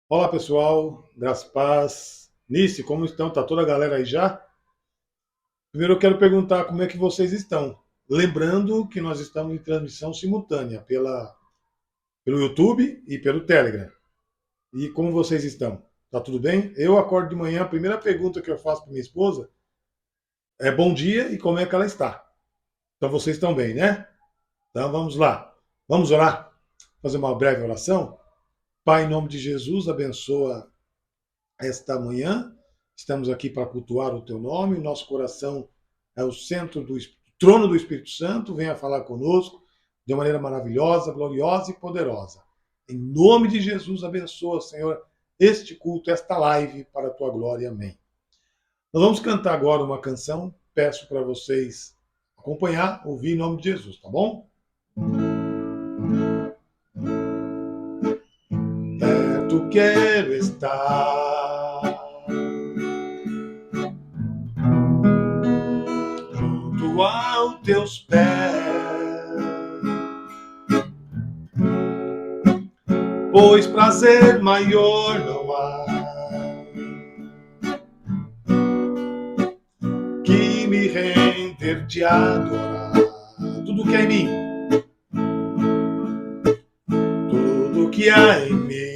Olá pessoal, graças e paz. Nice, como estão? Tá toda a galera aí já? Primeiro eu quero perguntar como é que vocês estão. Lembrando que nós estamos em transmissão simultânea pelo YouTube e pelo Telegram. E como vocês estão? Tá tudo bem? Eu acordo de manhã, a primeira pergunta que eu faço para minha esposa é bom dia e como é que ela está. Então vocês estão bem, né? Então vamos lá. Vamos orar? Fazer uma breve oração? Pai, em nome de Jesus, abençoa esta manhã. Estamos aqui para cultuar o teu nome. O nosso coração é o centro do trono do Espírito Santo. Venha falar conosco de maneira maravilhosa, gloriosa e poderosa. Em nome de Jesus, abençoa, Senhor, este culto, esta live para a tua glória. Amém. Nós vamos cantar agora uma canção. Peço para vocês acompanhar, ouvir em nome de Jesus, tá bom? Perto quero estar, junto aos teus pés, pois prazer maior não há que me render te adorar. Tudo que há em mim, tudo que há em mim,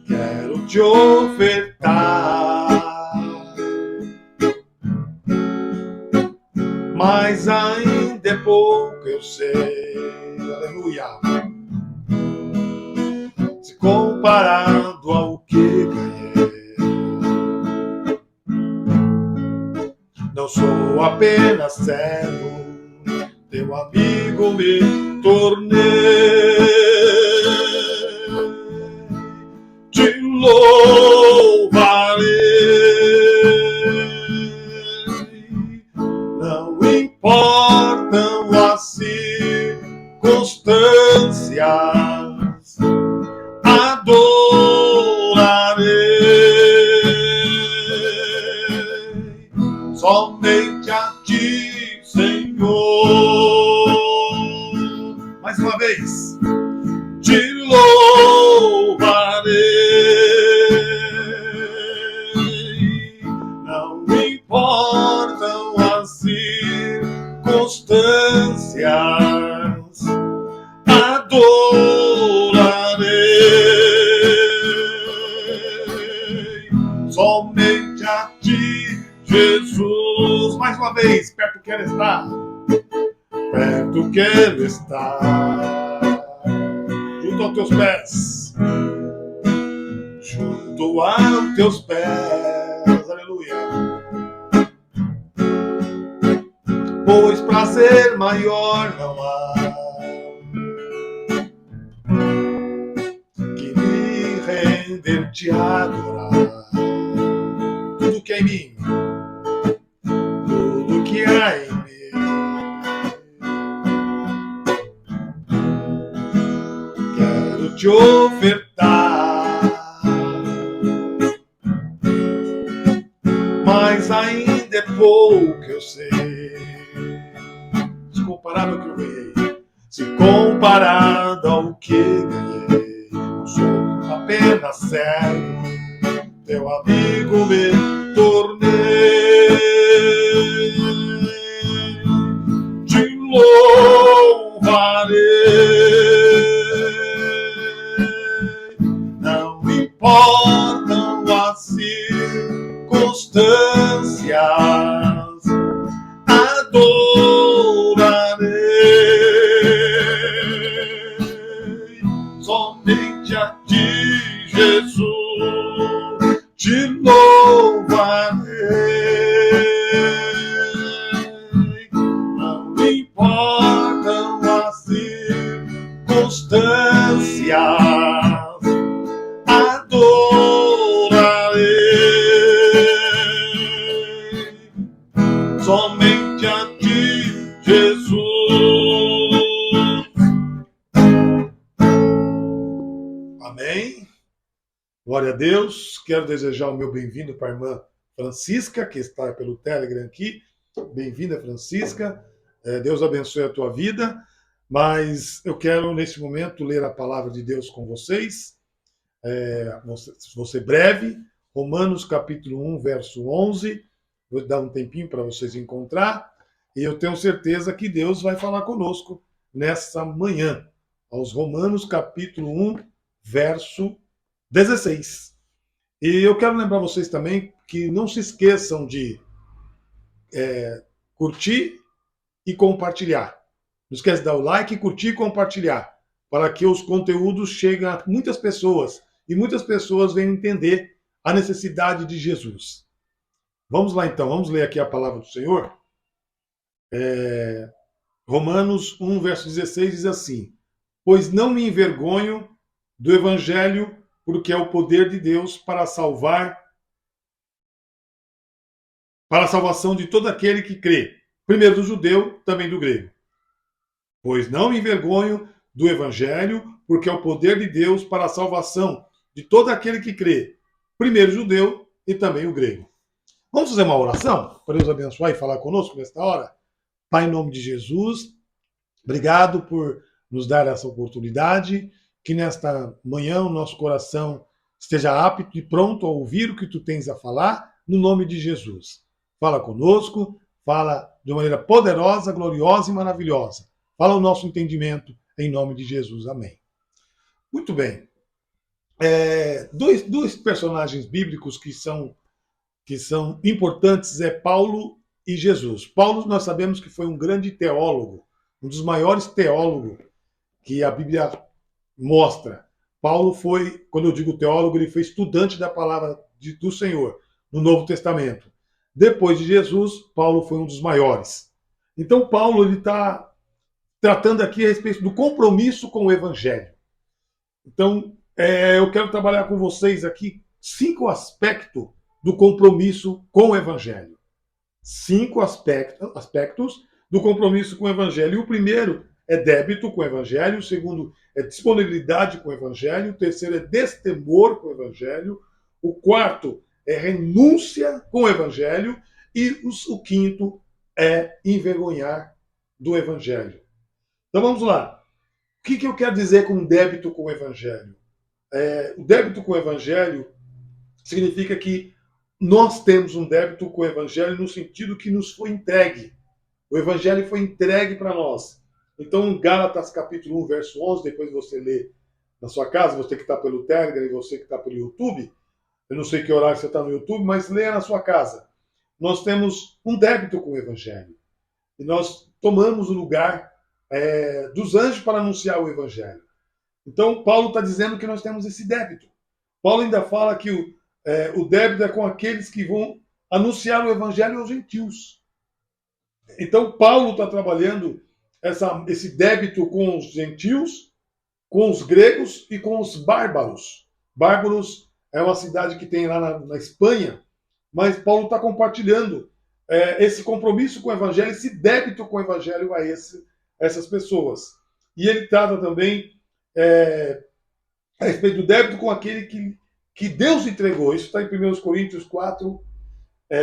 quero te ofertar, mas ainda é pouco, eu sei, aleluia, se comparado ao que ganhei. Não sou apenas servo, teu amigo me tornei. Te louvarei, não importam as circunstâncias, adorarei somente a ti, Senhor. Mais uma vez, te louvarei, não importam as circunstâncias, adorarei somente a ti, Jesus. Mais uma vez, perto quero estar, perto quero estar, junto aos teus pés, junto aos teus pés, aleluia, pois prazer maior não há que me render te adorar. Tudo que há em mim, tudo que há em mim, quero te ofertar, mas ainda é pouco, eu sei, se comparado ao que eu ganhei, se comparado ao que ganhei, não sou apenas servo, teu amigo me tornei. Te louvarei, não importam as circunstâncias, adorarei somente a ti, Jesus. Te louvarei, não importam as circunstâncias, adorarei somente a ti, Jesus. Amém. Glória a Deus. Quero desejar o meu bem-vindo para a irmã Francisca, que está pelo Telegram aqui. Bem-vinda, Francisca. Deus abençoe a tua vida. Mas eu quero, nesse momento, ler a palavra de Deus com vocês. Vou ser breve. Romanos capítulo 1, verso 11. Vou dar um tempinho para vocês encontrar. E eu tenho certeza que Deus vai falar conosco nessa manhã. Aos Romanos capítulo 1, verso 16. E eu quero lembrar vocês também que não se esqueçam de curtir e compartilhar. Não esquece de dar o like, curtir e compartilhar, para que os conteúdos cheguem a muitas pessoas e muitas pessoas venham entender a necessidade de Jesus. Vamos lá então, vamos ler aqui a palavra do Senhor. Romanos 1, verso 16 diz assim: Pois não me envergonho do evangelho, porque é o poder de Deus para a salvação de todo aquele que crê, primeiro do judeu, também do grego. Pois não me envergonho do evangelho, porque é o poder de Deus para a salvação de todo aquele que crê, primeiro o judeu e também o grego. Vamos fazer uma oração para Deus abençoar e falar conosco nesta hora? Pai, em nome de Jesus, obrigado por nos dar essa oportunidade, que nesta manhã o nosso coração esteja apto e pronto a ouvir o que tu tens a falar, no nome de Jesus. Fala conosco, fala de maneira poderosa, gloriosa e maravilhosa. Fala o nosso entendimento, em nome de Jesus. Amém. Muito bem. Dois personagens bíblicos que são importantes é Paulo e Jesus. Paulo, nós sabemos que foi um grande teólogo, um dos maiores teólogos que a Bíblia mostra. Paulo foi, quando eu digo teólogo, ele foi estudante da palavra do Senhor no Novo Testamento. Depois de Jesus, Paulo foi um dos maiores. Então, Paulo ele está tratando aqui a respeito do compromisso com o Evangelho. Então, eu quero trabalhar com vocês aqui 5 aspectos do compromisso com o Evangelho. 5 aspectos do compromisso com o Evangelho. E o primeiro é débito com o Evangelho, o segundo é disponibilidade com o Evangelho, o terceiro é destemor com o Evangelho, o quarto é renúncia com o Evangelho e o quinto é envergonhar do Evangelho. Então vamos lá. O que eu quero dizer com débito com o Evangelho? O débito com o Evangelho significa que nós temos um débito com o Evangelho no sentido que nos foi entregue. O Evangelho foi entregue para nós. Então, Gálatas capítulo 1, verso 11, depois você lê na sua casa, você que está pelo Telegram e você que está pelo YouTube, eu não sei que horário você está no YouTube, mas leia na sua casa. Nós temos um débito com o Evangelho. E nós tomamos o lugar dos anjos para anunciar o Evangelho. Então, Paulo está dizendo que nós temos esse débito. Paulo ainda fala que o débito é com aqueles que vão anunciar o Evangelho aos gentios. Então, Paulo está trabalhando esse débito com os gentios, com os gregos e com os bárbaros. Bárbaros é uma cidade que tem lá na Espanha, mas Paulo está compartilhando esse compromisso com o Evangelho, esse débito com o Evangelho a essas pessoas. E ele trata também a respeito do débito com aquele que Deus entregou. Isso está em 1 Coríntios 4,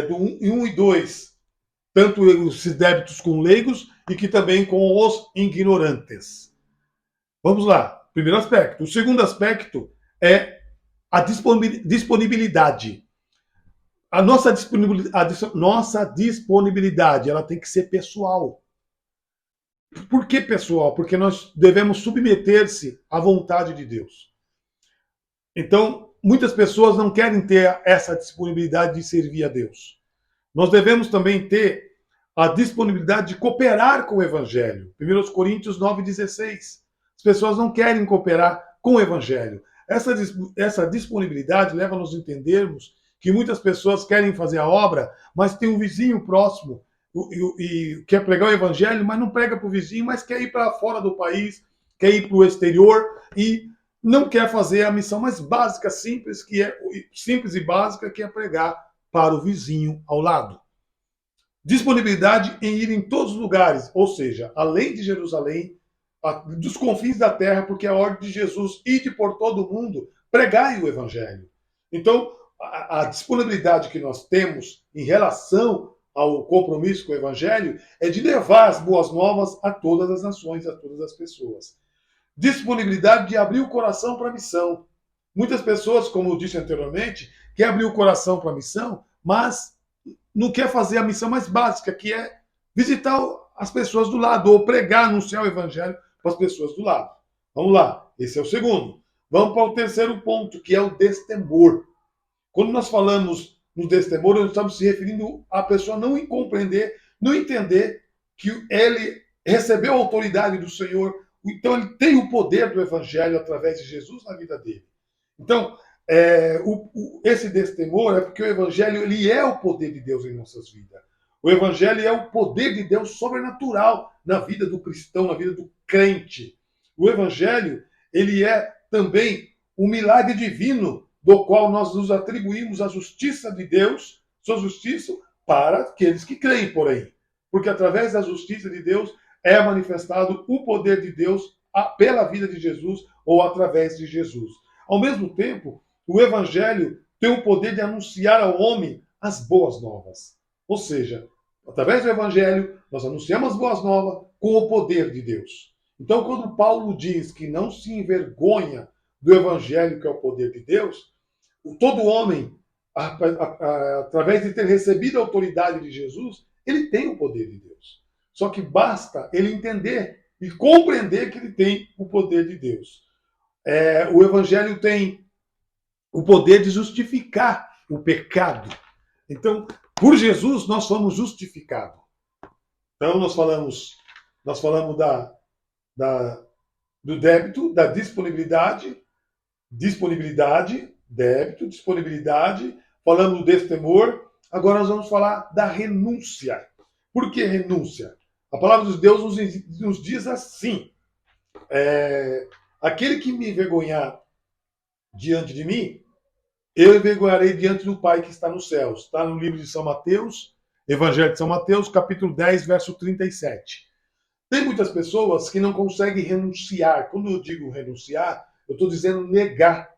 do 1 e 2. Tanto esses débitos com leigos e que também com os ignorantes. Vamos lá. Primeiro aspecto. O segundo aspecto é a disponibilidade. A nossa disponibilidade ela tem que ser pessoal. Por que pessoal? Porque nós devemos submeter-se à vontade de Deus. Então, muitas pessoas não querem ter essa disponibilidade de servir a Deus. Nós devemos também ter a disponibilidade de cooperar com o Evangelho. 1 Coríntios 9,16. As pessoas não querem cooperar com o Evangelho. Essa disponibilidade leva-nos a entendermos que muitas pessoas querem fazer a obra, mas tem um vizinho próximo e quer pregar o Evangelho, mas não prega para o vizinho, mas quer ir para fora do país, quer ir para o exterior e não quer fazer a missão mais básica, simples e básica, que é pregar para o vizinho ao lado. Disponibilidade em ir em todos os lugares, ou seja, além de Jerusalém, dos confins da terra, porque é a ordem de Jesus, ide por todo o mundo, pregai o Evangelho. Então, a disponibilidade que nós temos em relação ao compromisso com o Evangelho é de levar as boas novas a todas as nações, a todas as pessoas. Disponibilidade de abrir o coração para a missão. Muitas pessoas, como eu disse anteriormente, querem abrir o coração para a missão, mas não quer fazer a missão mais básica, que é visitar as pessoas do lado, ou pregar, anunciar o Evangelho para as pessoas do lado. Vamos lá, esse é o segundo. Vamos para o terceiro ponto, que é o destemor. Quando nós falamos no destemor, nós estamos se referindo à pessoa não compreender, não entender que ele recebeu a autoridade do Senhor, então ele tem o poder do Evangelho através de Jesus na vida dele. Então, esse destemor é porque o Evangelho ele é o poder de Deus em nossas vidas. O Evangelho é o poder de Deus sobrenatural na vida do cristão, na vida do crente. O Evangelho ele é também um milagre divino do qual nós nos atribuímos a justiça de Deus, sua justiça, para aqueles que creem, porém. Porque através da justiça de Deus é manifestado o poder de Deus pela vida de Jesus ou através de Jesus. Ao mesmo tempo, o Evangelho tem o poder de anunciar ao homem as boas novas. Ou seja, através do Evangelho, nós anunciamos as boas novas com o poder de Deus. Então, quando Paulo diz que não se envergonha do Evangelho, que é o poder de Deus, todo homem, através de ter recebido a autoridade de Jesus, ele tem o poder de Deus. Só que basta ele entender e compreender que ele tem o poder de Deus. O Evangelho tem o poder de justificar o pecado. Então, por Jesus, nós somos justificados. Então, nós falamos do débito, da disponibilidade, débito, disponibilidade, falamos do destemor. Agora nós vamos falar da renúncia. Por que renúncia? A palavra de Deus nos diz assim: aquele que me envergonhar diante de mim, eu envergonharei diante do Pai que está nos céus. Está no livro de São Mateus, Evangelho de São Mateus, capítulo 10, verso 37. Tem muitas pessoas que não conseguem renunciar. Quando eu digo renunciar, eu estou dizendo negar.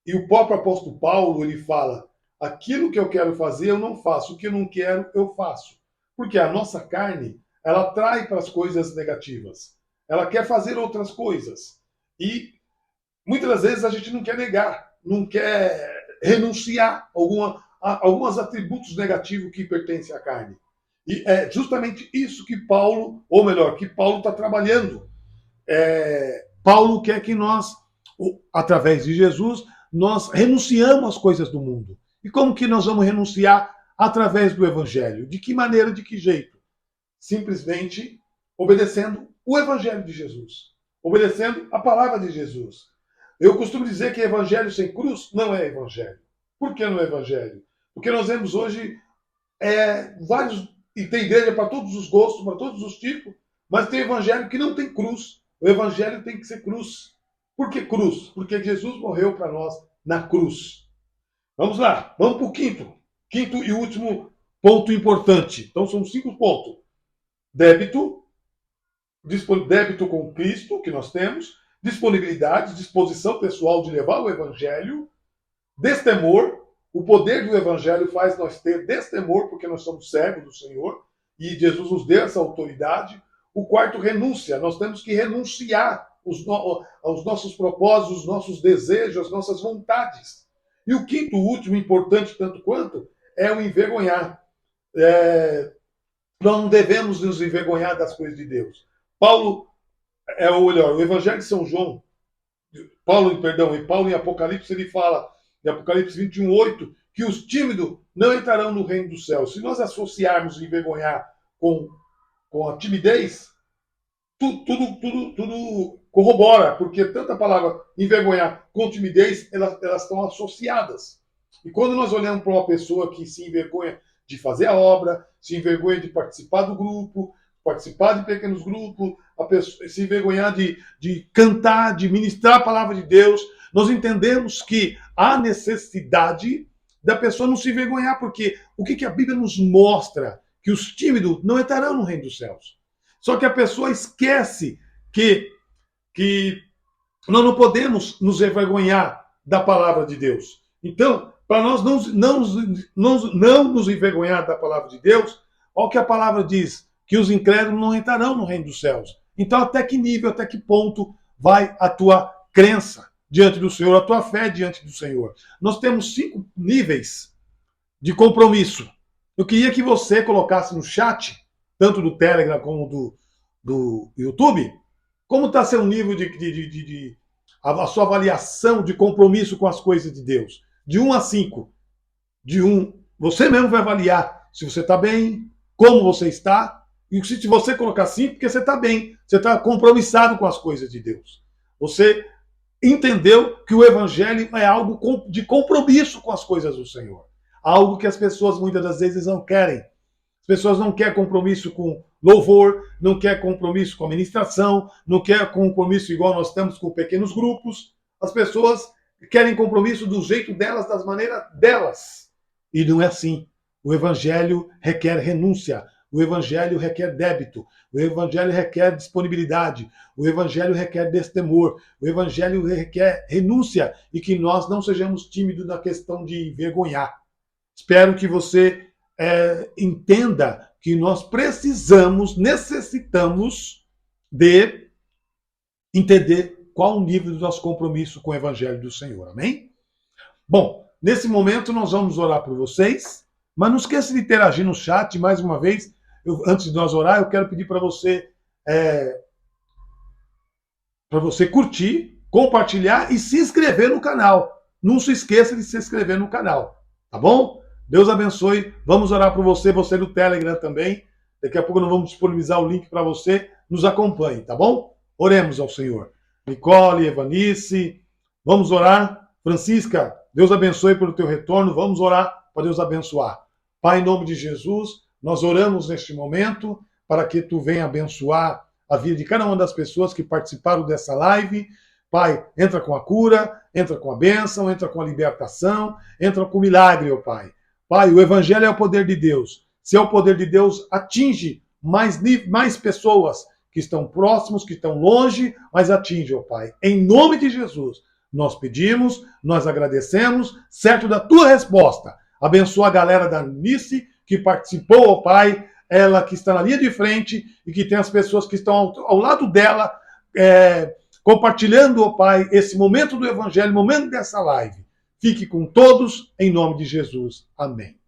E o próprio apóstolo Paulo, ele fala: aquilo que eu quero fazer, eu não faço. O que eu não quero, eu faço. Porque a nossa carne, ela atrai para as coisas negativas. Ela quer fazer outras coisas. E muitas das vezes a gente não quer negar, não quer renunciar a alguns atributos negativos que pertencem à carne. E é justamente isso que Paulo, ou melhor, que Paulo está trabalhando. Paulo quer que nós, através de Jesus, nós renunciamos às coisas do mundo. E como que nós vamos renunciar? Através do Evangelho. De que maneira, de que jeito? Simplesmente obedecendo o Evangelho de Jesus. Obedecendo a palavra de Jesus. Eu costumo dizer que Evangelho sem cruz não é Evangelho. Por que não é Evangelho? Porque nós vemos hoje vários, e tem igreja para todos os gostos, para todos os tipos, mas tem Evangelho que não tem cruz. O Evangelho tem que ser cruz. Por que cruz? Porque Jesus morreu para nós na cruz. Vamos lá, vamos para o quinto e último ponto importante. Então são 5 pontos. Débito com Cristo, que nós temos, disponibilidade, disposição pessoal de levar o Evangelho, destemor. O poder do Evangelho faz nós ter destemor, porque nós somos servos do Senhor, e Jesus nos deu essa autoridade. O quarto, renúncia. Nós temos que renunciar aos nossos propósitos, os nossos desejos, as nossas vontades. E o quinto, último, importante tanto quanto, é o envergonhar. Nós não devemos nos envergonhar das coisas de Deus. O Evangelho de São João, Paulo em Apocalipse, ele fala, em Apocalipse 21:8, que os tímidos não entrarão no reino dos céus. Se nós associarmos envergonhar com a timidez, tudo corrobora, porque tanto a palavra envergonhar com timidez, elas estão associadas. E quando nós olhamos para uma pessoa que se envergonha de fazer a obra, se envergonha de participar do grupo, participar de pequenos grupos, se envergonhar de cantar, de ministrar a palavra de Deus, nós entendemos que há necessidade da pessoa não se envergonhar, porque o que a Bíblia nos mostra? Que os tímidos não entrarão no reino dos céus. Só que a pessoa esquece que nós não podemos nos envergonhar da palavra de Deus. Então, para nós não nos envergonhar da palavra de Deus, Olha o que a palavra diz, que os incrédulos não entrarão no reino dos céus. Então, até que nível, até que ponto vai a tua crença diante do Senhor, a tua fé diante do Senhor? Nós temos 5 níveis de compromisso. Eu queria que você colocasse no chat, tanto do Telegram como do YouTube, como está seu nível a sua avaliação de compromisso com as coisas de Deus. De 1 a 5. De 1, você mesmo vai avaliar se você está bem, como você está, e se você colocar 5, porque você está bem, você está compromissado com as coisas de Deus. Você entendeu que o evangelho é algo de compromisso com as coisas do Senhor. Algo que as pessoas muitas das vezes não querem. As pessoas não querem compromisso com louvor, não querem compromisso com a ministração, não querem compromisso igual nós temos com pequenos grupos. As pessoas querem compromisso do jeito delas, das maneiras delas. E não é assim. O evangelho requer renúncia. O evangelho requer débito. O evangelho requer disponibilidade. O evangelho requer destemor. O evangelho requer renúncia e que nós não sejamos tímidos na questão de envergonhar. Espero que você entenda que nós necessitamos de entender qual o nível do nosso compromisso com o evangelho do Senhor. Amém? Bom, nesse momento nós vamos orar por vocês, mas não esqueça de interagir no chat. Mais uma vez, antes de nós orar, eu quero pedir para você curtir, compartilhar e se inscrever no canal. Não se esqueça de se inscrever no canal, tá bom? Deus abençoe. Vamos orar por você, você do Telegram também. Daqui a pouco nós vamos disponibilizar o link para você. Nos acompanhe, tá bom? Oremos ao Senhor. Nicole, Evanice, vamos orar. Francisca, Deus abençoe pelo teu retorno. Vamos orar para Deus abençoar. Pai, em nome de Jesus, nós oramos neste momento para que tu venha abençoar a vida de cada uma das pessoas que participaram dessa live. Pai, entra com a cura, entra com a bênção, entra com a libertação, entra com o milagre, ó Pai. Pai, o evangelho é o poder de Deus. Se é o poder de Deus, atinge mais pessoas que estão próximos, que estão longe, mas atinge, ó Pai. Em nome de Jesus, nós pedimos, nós agradecemos, certo da tua resposta. Abençoa a galera da Nice que participou, ó Pai, ela que está na linha de frente e que tem as pessoas que estão ao lado dela, compartilhando, ó Pai, esse momento do evangelho, momento dessa live. Fique com todos, em nome de Jesus. Amém.